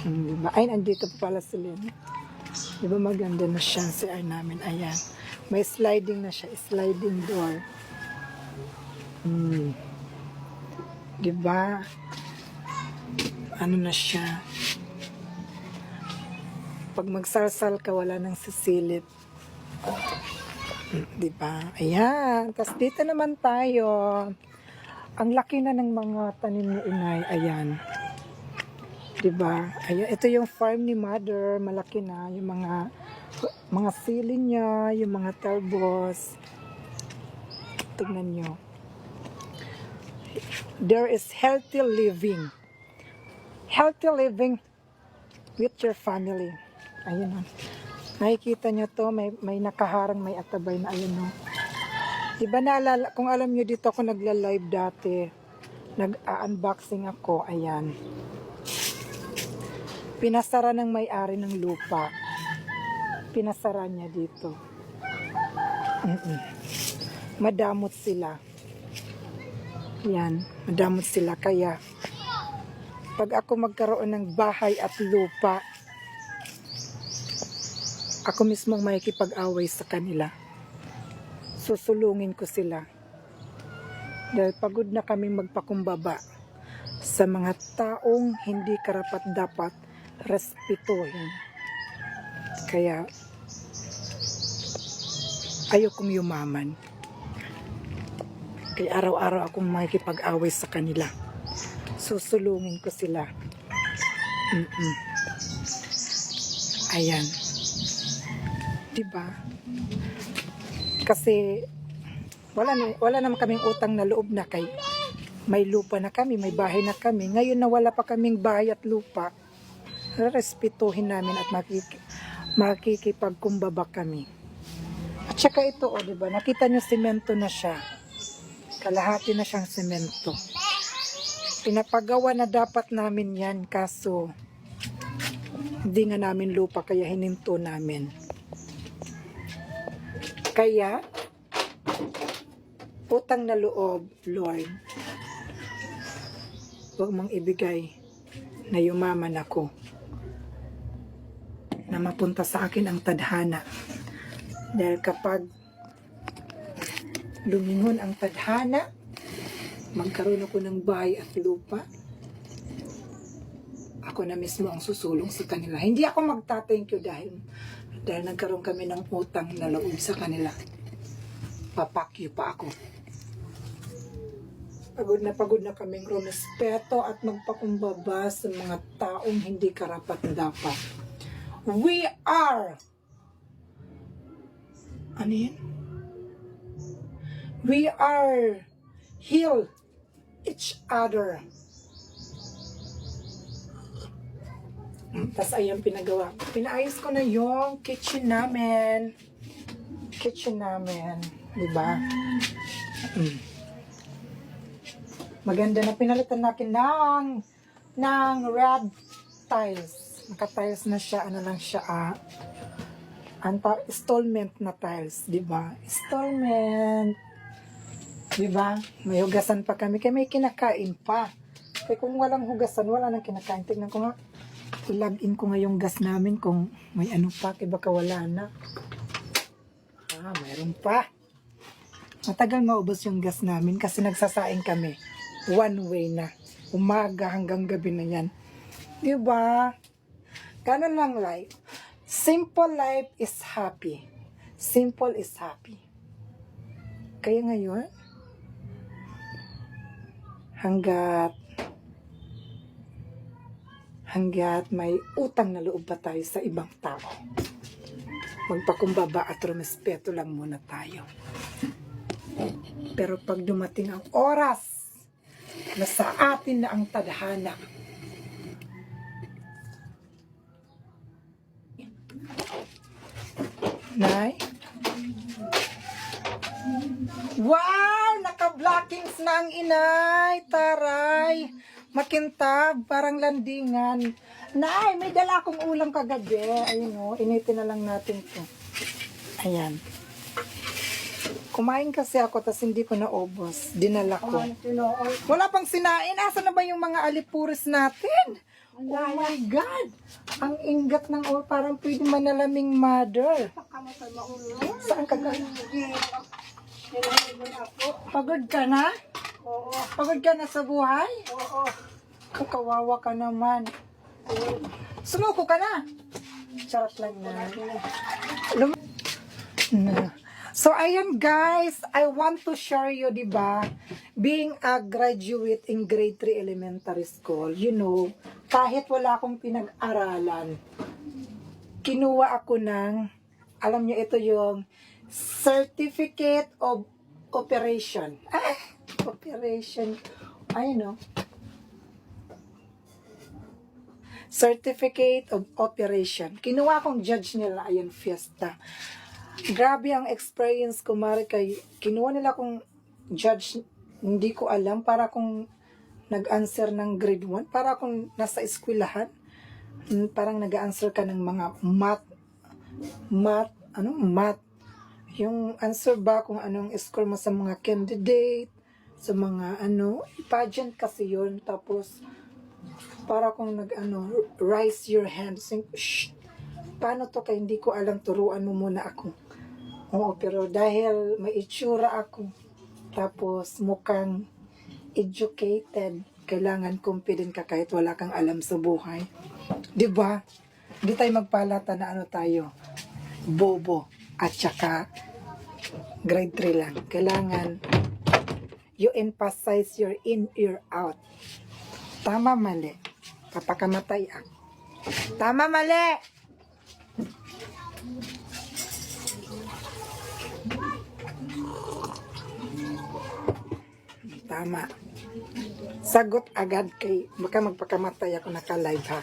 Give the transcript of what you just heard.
Diba? Ay, andito pa pala sila. Diba maganda na siya si CR namin. Ayan. May sliding na siya. Sliding door. Diba? Ano na siya. Pag magsalsal ka, wala nang sisilip. Diba? Ayan. Tapos dito naman tayo. Ang laki na ng mga tanim ni inay. Ayan. Diba? Ayan. Ito yung farm ni mother. Malaki na. Yung mga sili niya. Yung mga talbos. Tignan nyo. There is healthy living. Healthy living with your family. Ayun o. Nakikita nyo to, may nakaharang, may atabay na ayun o. Diba naalala, kung alam nyo dito ako nagla-live dati, nag-unboxing ako, ayan. Pinasara ng may-ari ng lupa. Pinasara niya dito. Madamot sila. Yan, madamot sila. Kaya, pag ako magkaroon ng bahay at lupa, ako mismong makikipag-away sa kanila. Susulungin ko sila. Dahil pagod na kami magpakumbaba sa mga taong hindi karapat-dapat respetuhin. Kaya, ayokong yumaman. Kaya araw-araw akong makikipag-away sa kanila. Susulungin ko sila. Ayan. Diba? Kasi wala naman kaming utang na loob na kay may lupa na kami, may bahay na kami. Ngayon na wala pa kaming bahay at lupa, respetuhin namin at makikipagkumbaba kami. At saka ito, diba? Nakita nyo semento na siya. Kalahati na siyang semento. Pinapagawa na dapat namin yan, kaso hindi nga namin lupa kaya hininto namin. Kaya, utang na loob, Lord, huwag mong ibigay na yumaman ako, na mapunta sa akin ang tadhana. Dahil kapag lumingon ang tadhana, magkaroon ako ng bahay at lupa, ako na mismo ang susulong sa kanila. Hindi ako magta-thank you dahil nagkaroon kami ng utang na loob sa kanila. Papakyo pa ako. Pagod na kaming rumespeto at magpakumbaba sa mga taong hindi karapat-dapat. We are We are heal each other. Tapos ayun pinagawa. Pinaayos ko na yung kitchen namin. Diba? Maganda na pinalitan natin ng red tiles. Naka-tiles na siya. Ano lang siya, installment na tiles, diba? Installment. Diba? May hugasan pa kami. Kaya may kinakain pa. Kaya kung walang hugasan, wala nang kinakain. Tignan ko nga. I-log-in ko nga yung gas namin kung may ano pa. Kaya baka wala na. Mayroon pa. Matagal maubos yung gas namin kasi nagsasaing kami. One way na. Umaga hanggang gabi na yan. Diba? Ganun lang life. Simple life is happy. Simple is happy. Kaya ngayon, hanggat may utang na loob pa tayo sa ibang tao, magpakumbaba at rumespeto lang muna tayo. Pero pag dumating ang oras na sa atin na ang tadhana, Nay? Wow! Naka-blockings na ang inay! Taray! Makintab, parang landingan. Nay, may dala akong ulam kagabi. Ayun o, initin na lang natin to. Ayan. Kumain kasi ako, tas hindi ko naubos. Dinala ko. Wala pang sinain. Asa na ba yung mga alipuris natin? Oh my God! Ang ingat ng ulo, parang pwede manalaming mother. Saan ka galing? Pagod ka na? Oo. Pagod ka na sa buhay? Oo. Kawawa ka naman. Sumuko ka na? Charot lang na. Na. So, ayan guys, I want to share you, di ba? Being a graduate in grade 3 elementary school, you know, kahit wala akong pinag-aralan, kinuha ako ng, alam niyo, ito yung Certificate of Operation. Operation, I know. Certificate of Operation. Kinuha akong judge nila, ayan, fiesta. Grabe ang experience ko, Mari, kay kinuha nila akong judge, hindi ko alam, para kung nag-answer ng grade 1, para kung nasa eskwelahan, parang nag-answer ka ng mga math, yung answer ba kung anong score mo sa mga candidate, sa mga pageant kasi yun, tapos, para kung raise your hand, sing, shh, paano to, kaya hindi ko alam, turuan mo muna ako. Oo, pero dahil may itsura ako, tapos mukhang educated, kailangan confident ka kahit wala kang alam sa buhay. Diba? Hindi tayo magpalata na tayo, bobo, at saka grade 3 lang. Kailangan you emphasize your in, your out. Tama, mali. Kapakamatay ako. Tama, mali! Tama. Sagot agad kay baka magpakamatay ako naka-live ha.